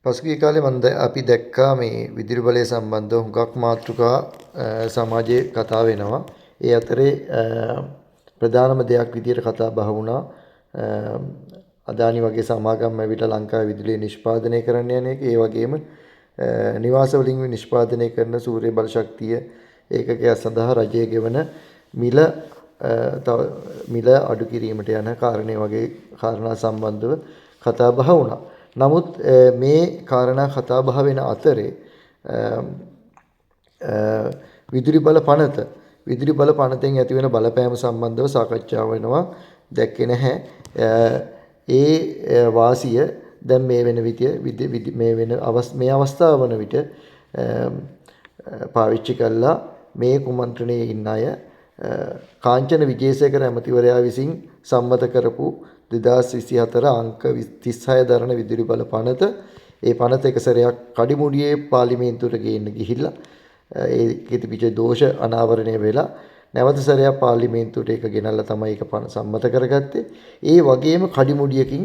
පසුගිය කාලේ අපි දැක්කා මේ විදුලි බලය සම්බන්ධව හුඟක් මාතෘකා සමාජයේ කතා වෙනවා. ඒ අතරේ ප්‍රධානම දෙයක් විදියට කතා බහ වුණා අදානි වගේ සමාගම් ඇවිල්ලා ලංකාවේ විදුලිය නිෂ්පාදනය කරන්න යන එක. ඒ වගේම නිවාස වලින් නිෂ්පාදනය කරන සූර්ය බල ශක්තිය ඒකකයක් සඳහා රජය ගෙවන මිල අඩු කිරීමට යන කාරණේ වගේ කාරණා සම්බන්ධව කතා බහ වුණා. නමුත් මේ කාරණා කතා බහ වෙන අතරේ විදුලි බල පනතෙන් ඇති වෙන බලපෑම සම්බන්ධව සාකච්ඡා වෙනවා දැක්කේ නැහැ. ඒ වාසිය දැන් මේ වෙන මේ අවස්ථාව වන විට පාවිච්චි කළා මේ කුමන්ත්‍රණයේ ඉන්න අය කාංචන විජේසේකර ඇමතිවරයා විසින් සම්මත කරපු 2024 අංක 36 දරන විදුලි බල පනත. ඒ පනත එක සැරයක් කඩිමුඩියේ පාර්ලිමේන්තුවට ගේන්න ගිහිල්ලා ඒකෙ තිබිච්ච දෝෂ අනාවරණය වෙලා නැවත සැරයක් පාර්ලිමේන්තුවට ඒක ගෙනල්ලා තමයි ඒක සම්මත කරගත්තේ. ඒ වගේම කඩිමුඩියකින්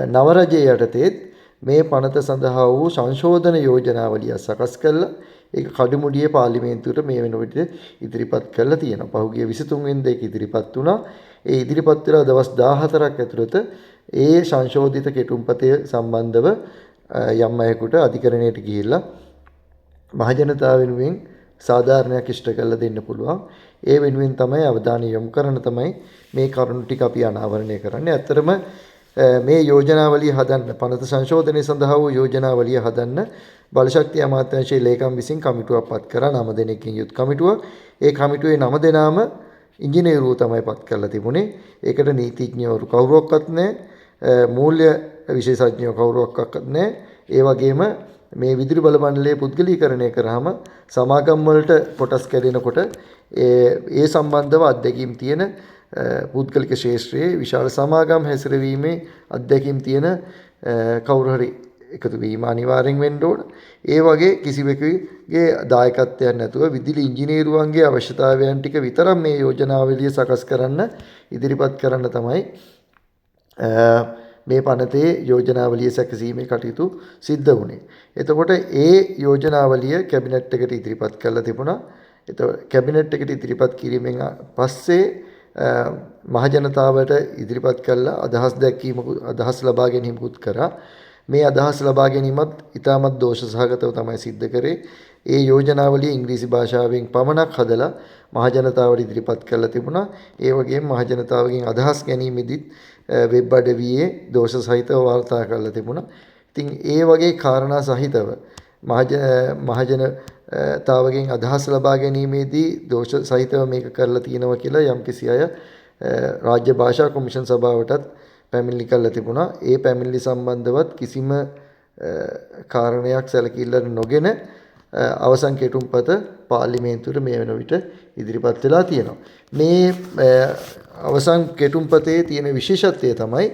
නව රජයේ යටතේත් මේ පනත සඳහා වූ සංශෝධන යෝජනාවලිය සකස් කළා. ඒක කඩිමුඩියේ පාර්ලිමේන්තුවට මේ වෙන විට ඉදිරිපත් කරලා තියෙනවා. පහුගිය 23 වෙනිදා ඒක ඉදිරිපත් වුණා. ඒ ඉදිරිපත් වෙලා දවස් 14ක් ඇතුළත ඒ සංශෝධිත කෙටුම්පතේ සම්බන්ධව යම් අයෙකුට අධිකරණයට ගිහිල්ලා මහජනතාව වෙනුවෙන් සාධාරණයක් ඉෂ්ට කරලා දෙන්න පුළුවන්. ඒ වෙනුවෙන් තමයි අවධානය යොමු කරන තමයි මේ කරුණු ටික අපි අනාවරණය කරන්නේ. ඇත්තටම මේ යෝජනාවලිය හදන්න පනත සංශෝධනය සඳහා වූ යෝජනාවලිය හදන්න බලශක්ති අමාත්‍යාංශයේ ලේකම් විසින් කමිටුවක් පත් කරා 9 දෙනෙක්ගෙන් යුත් කමිටුවක්. ඒ කමිටුවේ 9 දෙනාම ඉංජිනේරුවෝ තමයි පත් කරලා තිබුණේ. ඒකට නීතිඥවරු කවුරුවක්වත් නැහැ. මූල්‍ය විශේෂඥයෝ කවුරුවක්වත් නැහැ. ඒ වගේම මේ විදුලි බල මණ්ඩලයේ පුද්ගලීකරණය කරාම සමාගම් වලට කොටස් කැඩෙනකොට ඒ සම්බන්ධව අත්දැකීම් තියෙන පුද්ගලික ශාස්ත්‍රයේ විශාල සමාගම් හැසිරවීමේ අත්දැකීම් තියෙන කවුරු හරි එකතු වීම අනිවාර්යෙන් වෙන්න ඕන. ඒ වගේ කිසිවෙකුගේ දායකත්වයක් නැතුව විදුලි ඉංජිනේරුවන්ගේ අවශ්‍යතාවයන් ටික විතරක් මේ යෝජනාවලිය සකස් කරන්න ඉදිරිපත් කරන්න තමයි මේ පනතේ යෝජනාවලිය සැකසීමේ කටයුතු සිද්ධ වුණේ. එතකොට ඒ යෝජනාවලිය කැබිනට් එකට ඉදිරිපත් කරලා තිබුණා. එතකොට කැබිනට් එකට ඉදිරිපත් කිරීමෙන් පස්සේ මහජනතාවට ඉදිරිපත් කළා අදහස් ලබා ගැනීමකුත් කරා. මේ අදහස් ලබා ගැනීමත් ඉතාමත් දෝෂ සහගතව තමයි සිද්ධ කරේ. ඒ යෝජනාවලිය ඉංග්‍රීසි භාෂාවෙන් පමණක් හදලා මහජනතාවට ඉදිරිපත් කරලා තිබුණා. ඒ වගේම මහජනතාවගෙන් අදහස් ගැනීමෙදිත් වෙබ් අඩවියේ දෝෂ සහිතව වාර්තා කරලා තිබුණා. ඉතින් ඒ වගේ කාරණා සහිතව මහජනතාවගෙන් අදහස් ලබා ගැනීමේදී දෝෂ සහිතව මේක කරලා තියෙනවා කියලා යම්කිසි අය රාජ්‍ය භාෂා කොමිෂන් සභාවටත් පැමිණිලි කරලා තිබුණා. ඒ පැමිණිලි සම්බන්ධවත් කිසිම කාරණයක් සැලකිල්ලට නොගෙන අවසන් කෙටුම්පත පාර්ලිමේන්තුවට මේ වෙන විට ඉදිරිපත් වෙලා තියෙනවා. මේ අවසන් කෙටුම්පතේ තියෙන විශේෂත්වය තමයි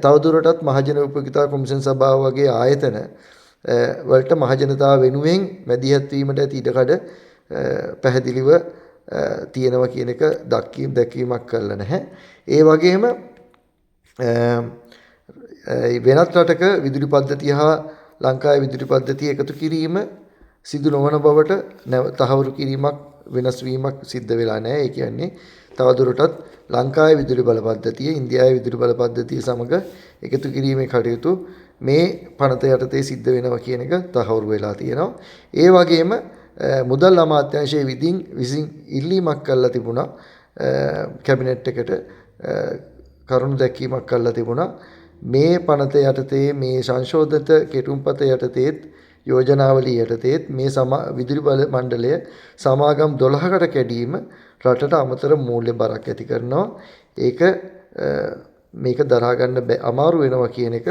තවදුරටත් මහජන උපකාර කොමිෂන් සභාව වගේ ආයතන වලට මහජනතාව වෙනුවෙන් මැදිහත් වීමට ඇති ඉඩකඩ පැහැදිලිව තියෙනවා කියන එක දැක්වීමක් කරලා නැහැ. ඒ වගේම වෙනත් රටක විදුලි පද්ධතිය හා ලංකාවේ විදුලි පද්ධතිය එකතු කිරීම සිදු නොවන බවට තහවුරු කිරීමක් වෙනස් වීමක් සිද්ධ වෙලා නැහැ. ඒ කියන්නේ තවදුරටත් ලංකාවේ විදුලි බල පද්ධතිය ඉන්දියාවේ විදුලි බල පද්ධතිය සමග එකතු කිරීමේ කටයුතු මේ පනත යටතේ සිද්ධ වෙනවා කියන එක තහවුරු වෙලා තියෙනවා. ඒ වගේම මුදල් අමාත්‍යාංශයේ විසින් ඉල්ලීමක් කරලා තිබුණා කැබිනට් එකට කරුණු දැක්වීමක් කරලා තිබුණා. මේ පනත යටතේ මේ සංශෝධිත කෙටුම්පත යටතේත් යෝජනාවලිය යටතේත් මේ විදුලි බල මණ්ඩලය සමාගම් 12කට කැඩීම රටට අමතර මූල්‍ය බරක් ඇති කරනවා. මේක දරා ගන්න අමාරු වෙනවා කියන එක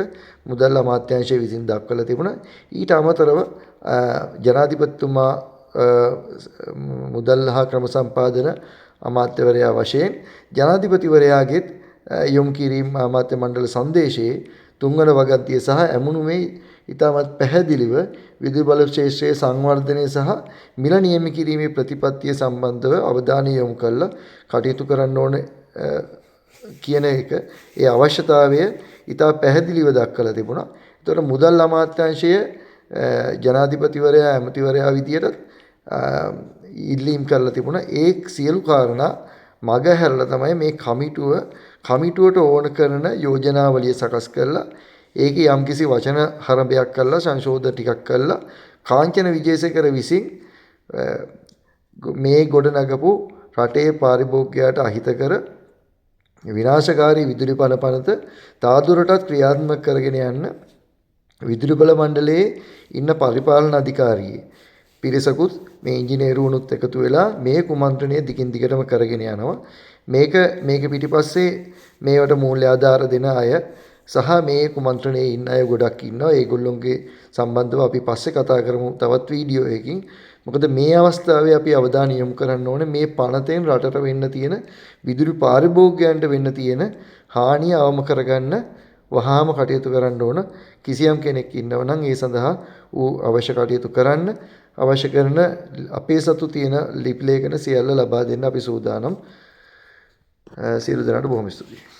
මුදල් අමාත්‍යාංශය විසින් දක්වලා තිබුණා. ඊට අමතරව ජනාධිපතිතුමා මුදල් හා ක්‍රම සම්පාදන අමාත්‍යවරයා වශයෙන් ජනාධිපතිවරයාගෙත් යොමු කිරීම අමාත්‍ය මණ්ඩල සංදේශයේ තුන්වන වගන්තිය සහ ඇමුණුමේ ඉතාමත් පැහැදිලිව විදුලි බල ක්ෂේත්‍රයේ සංවර්ධනය සහ මිල නියම කිරීමේ ප්‍රතිපත්තිය සම්බන්ධව අවධානය යොමු කරලා කටයුතු කරන්න ඕන කියන එක ඒ අවශ්‍යතාවය ඉතා පැහැදිලිව දක්වලා තිබුණා. ඒතකොට මුදල් අමාත්‍යාංශය ජනාධිපතිවරයා ඇමතිවරයා විදියට ඉල්ලීම් කරලා තිබුණා. ඒ සියලු කාරණා මග හැරලා තමයි මේ කමිටුවට ඕන කරන යෝජනාවලිය සකස් කරලා ඒකේ යම්කිසි වචන හරඹයක් කරලා සංශෝධන ටිකක් කරලා කාංචන විජේසේකර විසින් මේ ගොඩනගපු රටේ පාරිභෝගිකයාට අහිතකර විනාශකාරී විදුලි පනපනත තාදුරටත් ක්‍රියාත්මක කරගෙන යන්න විදුලි බල මණ්ඩලයේ ඉන්න පරිපාලන අධිකාරියේ පිරිසකුත් මේ ඉංජිනේරුවනුත් එකතු වෙලා මේ කුමන්ත්‍රණය දිගින් දිගටම කරගෙන යනවා. මේක පිටිපස්සේ මේවට මූල්‍ය ආධාර දෙන අය සහ මේ කුමන්ත්‍රණයේ ඉන්න අය ගොඩක් ඉන්නවා. ඒගොල්ලොන්ගේ සම්බන්ධව අපි පස්සේ කතා කරමු තවත් වීඩියෝ එකකින්. මොකද මේ අවස්ථාවේ අපි අවධානය යොමු කරන්න ඕනේ මේ පනතෙන් රටට වෙන්න තියෙන විදුලි පාරිභෝගිකයන්ට වෙන්න තියෙන හානිය අවම කරගන්න වහාම කටයුතු කරන්න ඕන. කිසියම් කෙනෙක් ඉන්නව නම් ඒ සඳහා ඌ අවශ්‍ය කටයුතු කරන්න අවශ්‍ය කරන අපේ සතු තියෙන ලිපි ලේඛන සියල්ල ලබා දෙන්න අපි සූදානම්. සියලු දෙනාට බොහොම ස්තුතියි.